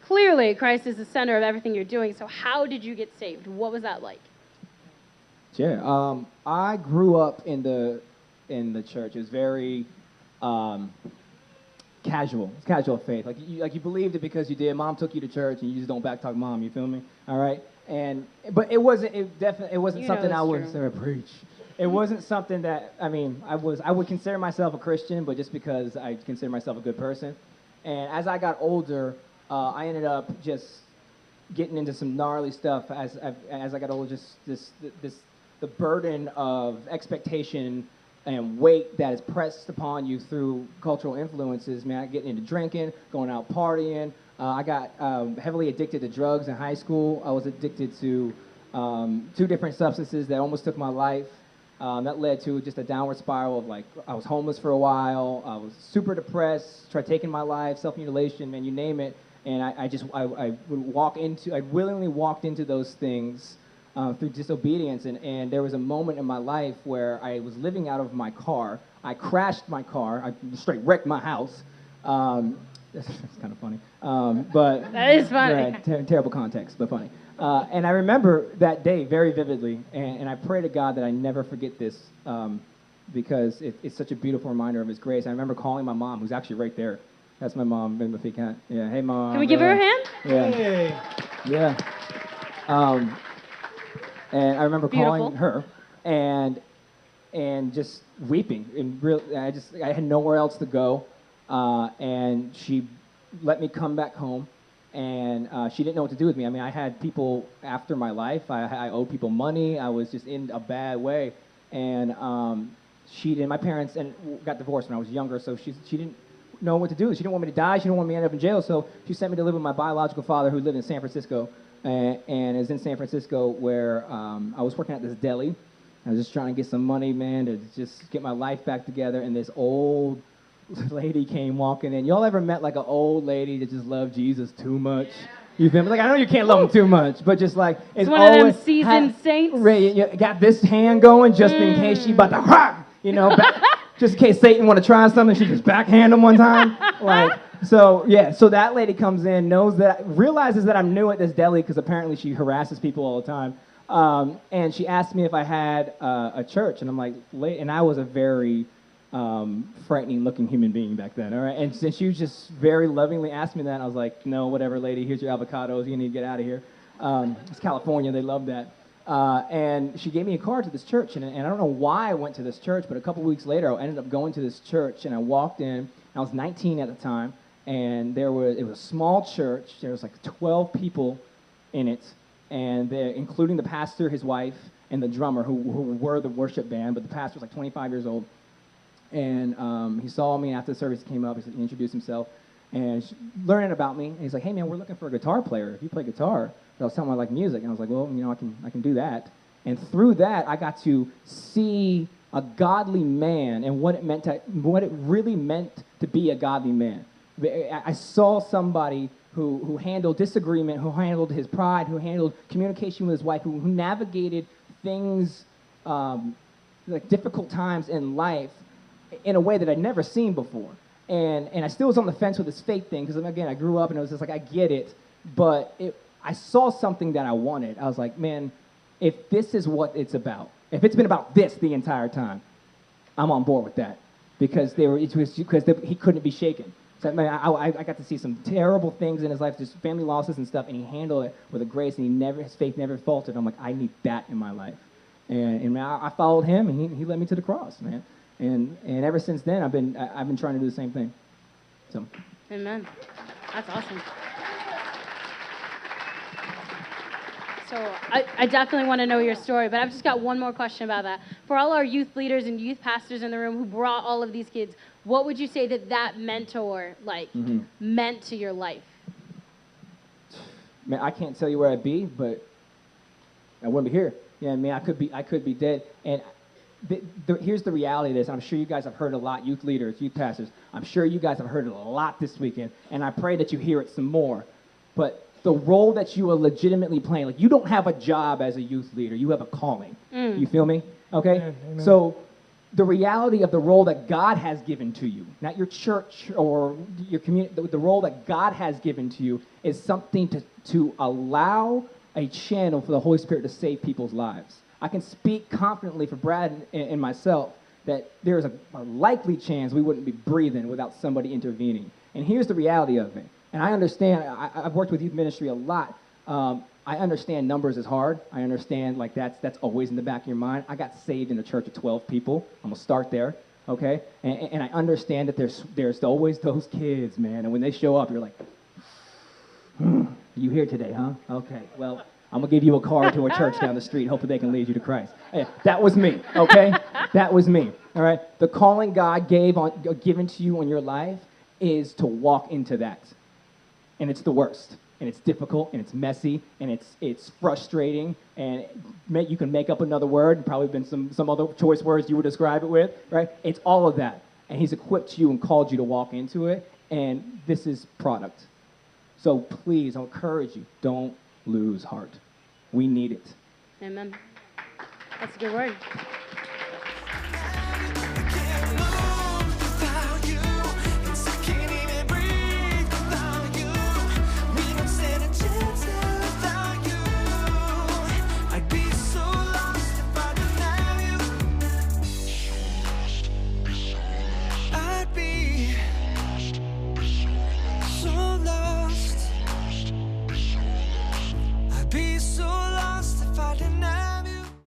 clearly Christ is the center of everything you're doing. So how did you get saved? What was that like? Yeah, I grew up in the church. It was very casual. It's casual faith. Like you believed it because you did. Mom took you to church, and you just don't backtalk mom. You feel me? All right. But it wasn't. It wasn't something I would preach. It wasn't something that I would consider myself a Christian, but just because I consider myself a good person. And as I got older, I ended up just getting into some gnarly stuff as I got older. Just the burden of expectation and weight that is pressed upon you through cultural influences. Man, I getting into drinking, going out partying. I got heavily addicted to drugs in high school. I was addicted to 2 different substances that almost took my life. That led to just a downward spiral of I was homeless for a while. I was super depressed, tried taking my life, self-mutilation, man, you name it. And I willingly walked into those things through disobedience. And there was a moment in my life where I was living out of my car. I crashed my car. I straight wrecked my house. That's kind of funny. But that is funny. Terrible context, but funny. And I remember that day very vividly, and I pray to God that I never forget this because it's such a beautiful reminder of His grace. I remember calling my mom, who's actually right there. That's my mom, maybe if he can't. Yeah, hey, Mom. Can we give her a hand? Yeah. Hey. Yeah. And I remember calling her and just weeping. I had nowhere else to go. And she let me come back home, and she didn't know what to do with me. I mean, I had people after my life. I owed people money. I was just in a bad way, and my parents got divorced when I was younger, so she didn't know what to do. She didn't want me to die. She didn't want me to end up in jail, so she sent me to live with my biological father, who lived in San Francisco, and is in San Francisco where I was working at this deli. I was just trying to get some money, man, to just get my life back together, and this old lady came walking in. Y'all ever met like an old lady that just loved Jesus too much? You feel me? Like, I know you can't love him too much, but just like it's one of them seasoned saints. You got this hand going just in case she about to rock, just in case Satan want to try something, she just backhand him one time. So that lady comes in, realizes that I'm new at this deli because apparently she harasses people all the time. And she asked me if I had a church, and I'm like, and I was a very frightening looking human being back then, all right? And since she was just very lovingly asked me that, I was like, no, whatever, lady, here's your avocados, you need to get out of here. It's California, they love that. And she gave me a card to this church, and I don't know why I went to this church, but a couple weeks later, I ended up going to this church, and I walked in. I was 19 at the time, and it was a small church. There was like 12 people in it, and including the pastor, his wife, and the drummer, who were the worship band, but the pastor was like 25 years old. And he saw me, and after the service he came up, he introduced himself, and learning about me, and he's like, hey, man, we're looking for a guitar player. If you play guitar, I was telling him I like music, and I was like, well, I can do that. And through that, I got to see a godly man and what it really meant to be a godly man. I saw somebody who handled disagreement, who handled his pride, who handled communication with his wife, who navigated things like difficult times in life in a way that I'd never seen before. And I still was on the fence with this faith thing, because, again, I grew up and it was just like, I get it, but I saw something that I wanted. I was like, man, if this is what it's about, if it's been about this the entire time, I'm on board with that, because he couldn't be shaken. So, man, I got to see some terrible things in his life, just family losses and stuff, and he handled it with a grace, and his faith never faltered. I'm like, I need that in my life. And man, I followed him, and he led me to the cross, man. And ever since then, I've been trying to do the same thing. So. Amen. That's awesome. So I definitely want to know your story, but I've just got one more question about that. For all our youth leaders and youth pastors in the room who brought all of these kids, what would you say that mentor meant to your life? Man, I can't tell you where I'd be, but I wouldn't be here. Yeah, man, I could be dead. And here's the reality of this. I'm sure you guys have heard a lot, youth leaders, youth pastors. I'm sure you guys have heard it a lot this weekend, and I pray that you hear it some more. But the role that you are legitimately playing, like, you don't have a job as a youth leader. You have a calling. You feel me? Okay? Amen. So the reality of the role that God has given to you, not your church or your community, the role that God has given to you is something to allow a channel for the Holy Spirit to save people's lives. I can speak confidently for Brad and myself that there's a likely chance we wouldn't be breathing without somebody intervening. And here's the reality of it. And I understand, I've worked with youth ministry a lot. I understand numbers is hard. I understand like that's always in the back of your mind. I got saved in a church of 12 people. I'm gonna start there, okay? And I understand that there's always those kids, man. And when they show up, you're like, you here today, huh? Okay, well, I'm gonna give you a card to a church down the street. Hopefully they can lead you to Christ. Hey, that was me, okay? That was me, all right? The calling God given to you in your life is to walk into that. And it's the worst. And it's difficult, and it's messy, and it's frustrating, and you can make up another word, and probably been some other choice words you would describe it with, right? It's all of that. And he's equipped you and called you to walk into it, and this is product. So please, I encourage you, don't lose heart. We need it. Amen. That's a good word.